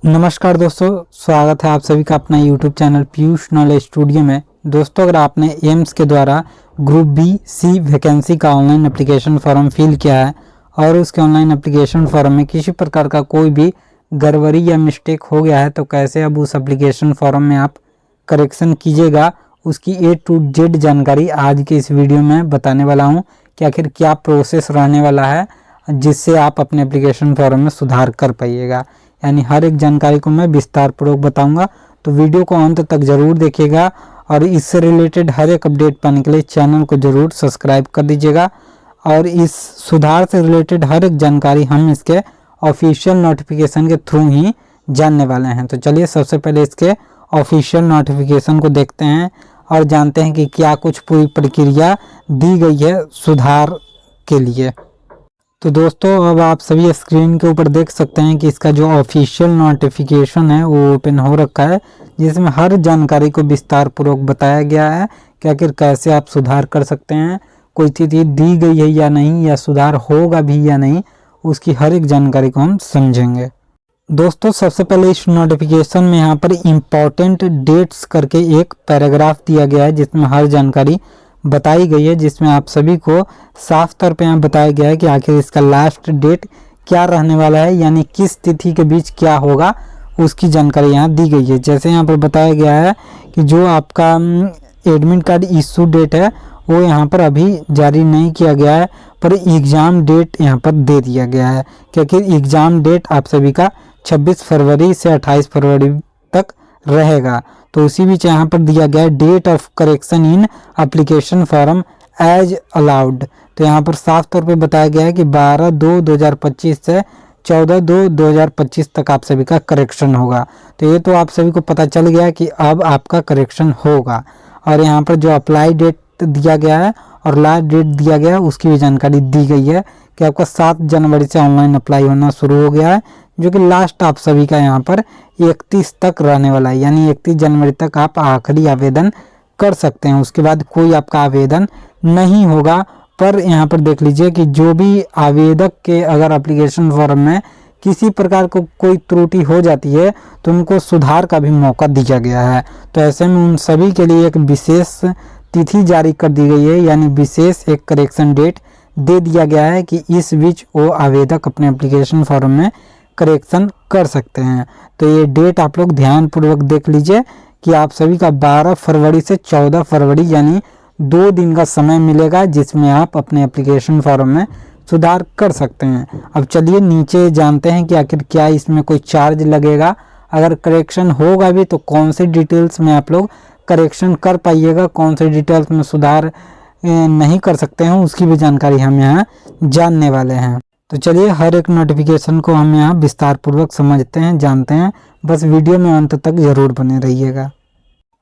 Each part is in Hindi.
नमस्कार दोस्तों, स्वागत है आप सभी का अपना YouTube channel Piyush knowledge studio में। दोस्तों, अगर आपने एम्स के द्वारा ग्रुप बी सी वैकेंसी का ऑनलाइन एप्लीकेशन फॉर्म फिल किया है और उसके ऑनलाइन एप्लीकेशन फॉर्म में किसी प्रकार का कोई भी गड़बड़ी या मिस्टेक हो गया है तो कैसे अब उस एप्लीकेशन फॉर्म में आप करेक्शन कीजिएगा, उसकी A to Z जानकारी आज के इस वीडियो में बताने वाला हूँ कि आखिर क्या प्रोसेस रहने वाला है जिससे आप अपने एप्लीकेशन फॉर्म में सुधार कर पाइएगा। यानी हर एक जानकारी को मैं विस्तार पूर्वक बताऊंगा, तो वीडियो को अंत तक जरूर देखिएगा और इससे रिलेटेड हर एक अपडेट पाने के लिए चैनल को जरूर सब्सक्राइब कर दीजिएगा। और इस सुधार से रिलेटेड हर एक जानकारी हम इसके ऑफिशियल नोटिफिकेशन के थ्रू ही जानने वाले हैं। तो चलिए सबसे पहले इसके ऑफिशियल नोटिफिकेशन को देखते हैं और जानते हैं कि क्या कुछ पूरी प्रक्रिया दी गई है सुधार के लिए। तो दोस्तों, अब आप सभी स्क्रीन के ऊपर देख सकते हैं कि इसका जो ऑफिशियल नोटिफिकेशन है वो ओपन हो रखा है, जिसमें हर जानकारी को विस्तार पूर्वक बताया गया है कि आखिर कैसे आप सुधार कर सकते हैं, कोई चीज़ दी गई है या नहीं, या सुधार होगा भी या नहीं, उसकी हर एक जानकारी को हम समझेंगे। दोस्तों, सबसे पहले इस नोटिफिकेशन में यहाँ पर इम्पॉर्टेंट डेट्स करके एक पैराग्राफ दिया गया है जिसमें हर जानकारी बताई गई है, जिसमें आप सभी को साफ तौर पे यहाँ बताया गया है कि आखिर इसका लास्ट डेट क्या रहने वाला है, यानी किस तिथि के बीच क्या होगा उसकी जानकारी यहाँ दी गई है। जैसे यहाँ पर बताया गया है कि जो आपका एडमिट कार्ड इशू डेट है वो यहाँ पर अभी जारी नहीं किया गया है, पर एग्ज़ाम डेट यहाँ पर दे दिया गया है, क्योंकि एग्ज़ाम डेट आप सभी का 26 फरवरी से 28 फरवरी तक रहेगा। तो उसी बीच यहाँ पर दिया गया है date of correction in application form as allowed. तो यहाँ पर साफ तौर पे बताया गया है कि 12/2/2025 से 14/2/2025 तक आप सभी का करेक्शन होगा। तो ये तो आप सभी को पता चल गया कि अब आपका करेक्शन होगा। और यहाँ पर जो अप्लाई डेट दिया गया है और लास्ट डेट दिया गया है उसकी भी जानकारी दी गई है कि आपका 7 जनवरी से ऑनलाइन अप्लाई होना शुरू हो गया है, जो कि लास्ट आप सभी का यहाँ पर 31 तक रहने वाला है। यानी 31 जनवरी तक आप आखिरी आवेदन कर सकते हैं, उसके बाद कोई आपका आवेदन नहीं होगा। पर यहाँ पर देख लीजिए कि जो भी आवेदक के अगर एप्लीकेशन फॉर्म में किसी प्रकार को कोई त्रुटि हो जाती है तो उनको सुधार का भी मौका दिया गया है। तो ऐसे में उन सभी के लिए एक विशेष तिथि जारी कर दी गई है, यानी विशेष एक करेक्शन डेट दे दिया गया है कि इस बीच वो आवेदक अपने एप्लीकेशन फॉर्म में करेक्शन कर सकते हैं। तो ये डेट आप लोग ध्यान पूर्वक देख लीजिए कि आप सभी का 12 फरवरी से 14 फरवरी यानी 2 दिन का समय मिलेगा, जिसमें आप अपने एप्लीकेशन फॉर्म में सुधार कर सकते हैं। अब चलिए नीचे जानते हैं कि आखिर क्या इसमें कोई चार्ज लगेगा, अगर करेक्शन होगा भी तो कौन सी डिटेल्स में आप लोग करेक्शन कर पाइएगा, कौन से डिटेल्स में सुधार नहीं कर सकते हैं, उसकी भी जानकारी हम यहाँ जानने वाले हैं। तो चलिए हर एक नोटिफिकेशन को हम यहाँ विस्तार पूर्वक समझते हैं, जानते हैं। बस वीडियो में अंत तक जरूर बने रहिएगा।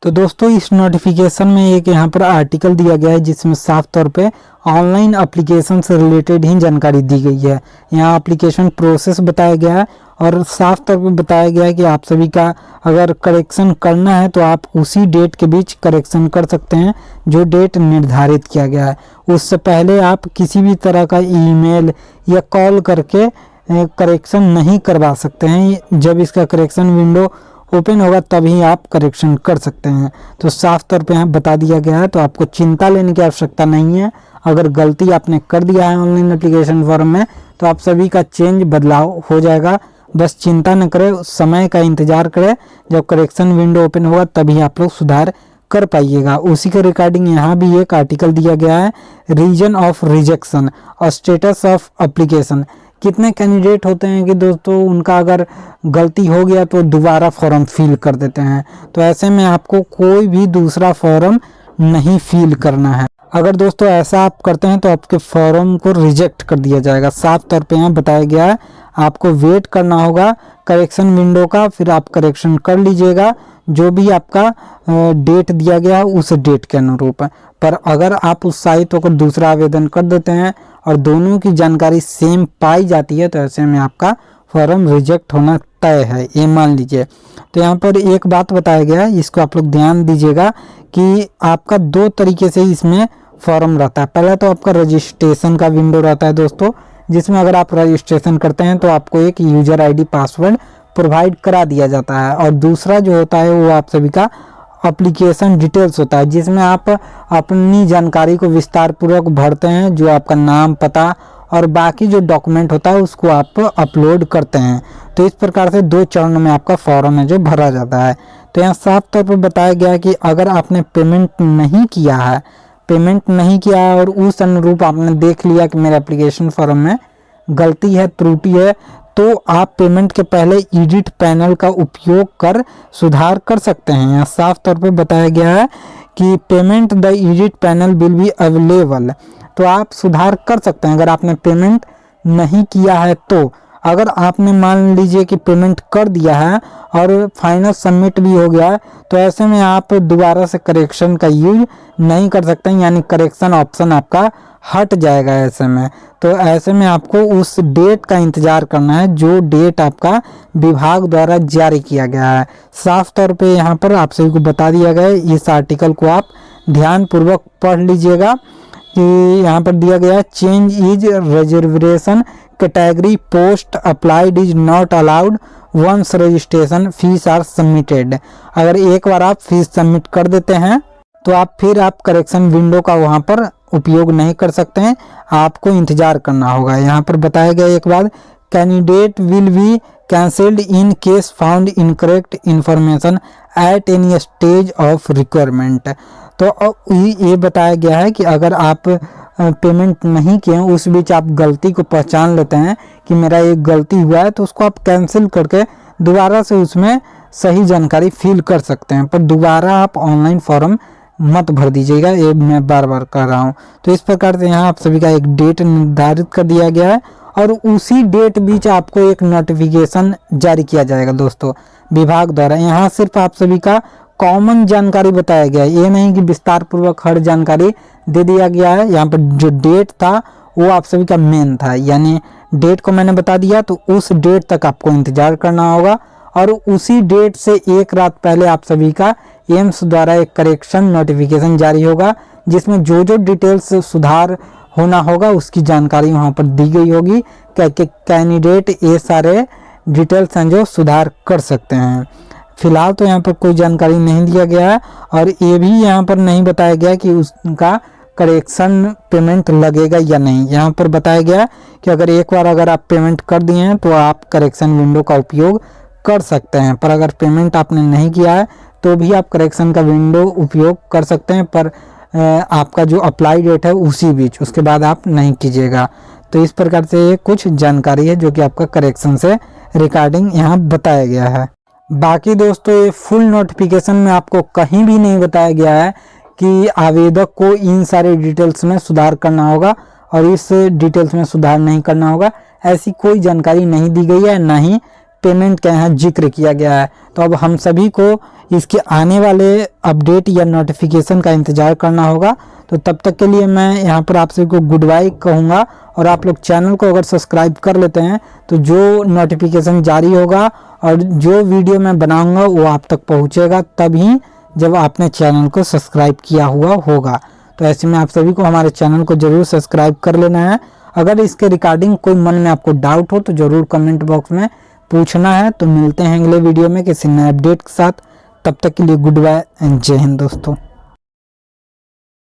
तो दोस्तों, इस नोटिफिकेशन में एक यहाँ पर आर्टिकल दिया गया है जिसमें साफ तौर पे ऑनलाइन एप्लीकेशन से रिलेटेड ही जानकारी दी गई है। यहाँ एप्लीकेशन प्रोसेस बताया गया है और साफ तौर पे बताया गया है कि आप सभी का अगर करेक्शन करना है तो आप उसी डेट के बीच करेक्शन कर सकते हैं जो डेट निर्धारित किया गया है। उससे पहले आप किसी भी तरह का ईमेल या कॉल करके करेक्शन नहीं करवा सकते हैं। जब इसका करेक्शन विंडो ओपन होगा तभी आप करेक्शन कर सकते हैं। तो साफ तौर पे यहाँ बता दिया गया है, तो आपको चिंता लेने की आवश्यकता नहीं है। अगर गलती आपने कर दिया है ऑनलाइन एप्लीकेशन फॉर्म में तो आप सभी का चेंज बदलाव हो जाएगा। बस चिंता न करें, समय का इंतजार करें, जब करेक्शन विंडो ओपन होगा तभी आप लोग सुधार कर पाइएगा। उसी के रिगार्डिंग यहाँ भी एक आर्टिकल दिया गया है, रीजन ऑफ रिजेक्शन और स्टेटस ऑफ एप्लीकेशन। कितने कैंडिडेट होते हैं कि दोस्तों उनका अगर गलती हो गया तो दोबारा फॉर्म फिल कर देते हैं, तो ऐसे में आपको कोई भी दूसरा फॉर्म नहीं फिल करना है। अगर दोस्तों ऐसा आप करते हैं तो आपके फॉर्म को रिजेक्ट कर दिया जाएगा। साफ तौर पे यहाँ बताया गया है, आपको वेट करना होगा करेक्शन विंडो का, फिर आप करेक्शन कर लीजिएगा जो भी आपका डेट दिया गया है उस डेट के अनुरूप। पर अगर आप उस साइट पर दूसरा आवेदन कर देते हैं और दोनों की जानकारी सेम पाई जाती है तो ऐसे में आपका फॉर्म रिजेक्ट होना तय है, ये मान लीजिए। तो यहाँ पर एक बात बताया गया है, इसको आप लोग ध्यान दीजिएगा कि आपका 2 तरीके से इसमें फॉर्म रहता है। पहला तो आपका रजिस्ट्रेशन का विंडो रहता है दोस्तों, जिसमें अगर आप रजिस्ट्रेशन करते हैं तो आपको एक यूजर आईडी पासवर्ड प्रोवाइड करा दिया जाता है। और दूसरा जो होता है वो आप सभी का एप्लीकेशन डिटेल्स होता है, जिसमें आप अपनी जानकारी को विस्तार पूर्वक भरते हैं, जो आपका नाम, पता और बाकी जो डॉक्यूमेंट होता है उसको आप अपलोड करते हैं। तो इस प्रकार से 2 चरणों में आपका फॉर्म है जो भरा जाता है। तो यहाँ साफ तौर पर बताया गया है कि अगर आपने पेमेंट नहीं किया है और उस अनुरूप आपने देख लिया कि मेरे एप्लीकेशन फॉर्म में गलती है, त्रुटि है, तो आप पेमेंट के पहले एडिट पैनल का उपयोग कर सुधार कर सकते हैं। यहाँ साफ तौर पे बताया गया है कि payment the edit panel will be available, तो आप सुधार कर सकते हैं अगर आपने पेमेंट नहीं किया है। तो अगर आपने मान लीजिए कि पेमेंट कर दिया है और फाइनल सबमिट भी हो गया है, तो ऐसे में आप दोबारा से करेक्शन का यूज नहीं कर सकते, यानी करेक्शन ऑप्शन आपका हट जाएगा ऐसे में। तो ऐसे में आपको उस डेट का इंतज़ार करना है जो डेट आपका विभाग द्वारा जारी किया गया है। साफ तौर पे यहाँ पर आप सभी को बता दिया गया है। इस आर्टिकल को आप ध्यानपूर्वक पढ़ लीजिएगा कि यहाँ पर दिया गया है, change is reservation category post applied is not allowed once registration fees are submitted. अगर एक बार आप फीस सबमिट कर देते हैं तो आप करेक्शन विंडो का वहाँ पर उपयोग नहीं कर सकते हैं, आपको इंतजार करना होगा। यहाँ पर बताया गया एक बार, candidate will be cancelled in case found incorrect information at any stage of requirement. तो ये बताया गया है कि अगर आप पेमेंट नहीं किए उस बीच आप गलती को पहचान लेते हैं कि मेरा एक गलती हुआ है, तो उसको आप कैंसिल करके दोबारा से उसमें सही जानकारी फिल कर सकते हैं। पर दोबारा आप ऑनलाइन फॉर्म मत भर दीजिएगा, ये मैं बार बार कह रहा हूँ। तो इस प्रकार से यहाँ आप सभी का एक डेट निर्धारित कर दिया गया है और उसी डेट बीच आपको एक नोटिफिकेशन जारी किया जाएगा दोस्तों विभाग द्वारा। यहाँ सिर्फ आप सभी का कॉमन जानकारी बताया गया है, ये नहीं कि विस्तार पूर्वक हर जानकारी दे दिया गया है। यहाँ पर जो डेट था वो आप सभी का मेन था, यानी डेट को मैंने बता दिया, तो उस डेट तक आपको इंतजार करना होगा। और उसी डेट से एक रात पहले आप सभी का एम्स द्वारा एक करेक्शन नोटिफिकेशन जारी होगा, जिसमें जो जो डिटेल्स सुधार होना होगा उसकी जानकारी वहाँ पर दी गई होगी। कैंडिडेट ये सारे डिटेल्स हैं जो सुधार कर सकते हैं। फिलहाल तो यहाँ पर कोई जानकारी नहीं दिया गया है और ये भी यहाँ पर नहीं बताया गया कि उसका करेक्शन पेमेंट लगेगा या नहीं। यहाँ पर बताया गया कि अगर आप पेमेंट कर दिए हैं तो आप करेक्शन विंडो का उपयोग कर सकते हैं, पर अगर पेमेंट आपने नहीं किया है तो भी आप करेक्शन का विंडो उपयोग कर सकते हैं, पर आपका जो अप्लाई डेट है उसी बीच, उसके बाद आप नहीं कीजिएगा। तो इस प्रकार से ये कुछ जानकारी है जो कि आपका करेक्शन से रिगार्डिंग यहाँ बताया गया है। बाकी दोस्तों ये फुल नोटिफिकेशन में आपको कहीं भी नहीं बताया गया है कि आवेदक को इन सारे डिटेल्स में सुधार करना होगा और इस डिटेल्स में सुधार नहीं करना होगा, ऐसी कोई जानकारी नहीं दी गई है, ना ही पेमेंट का यहाँ जिक्र किया गया है। तो अब हम सभी को इसके आने वाले अपडेट या नोटिफिकेशन का इंतज़ार करना होगा। तो तब तक के लिए मैं यहाँ पर आप सभी को गुड बाय कहूँगा और आप लोग चैनल को अगर सब्सक्राइब कर लेते हैं तो जो नोटिफिकेशन जारी होगा और जो वीडियो मैं बनाऊँगा वो आप तक पहुँचेगा तभी जब आपने चैनल को सब्सक्राइब किया हुआ होगा। तो ऐसे में आप सभी को हमारे चैनल को ज़रूर सब्सक्राइब कर लेना है। अगर इसके रिगार्डिंग कोई मन में आपको डाउट हो तो ज़रूर कमेंट बॉक्स में पूछना है। तो मिलते हैं अगले वीडियो में किसी नए अपडेट के साथ, तब तक के लिए गुड बाय एंड जय हिंद दोस्तों।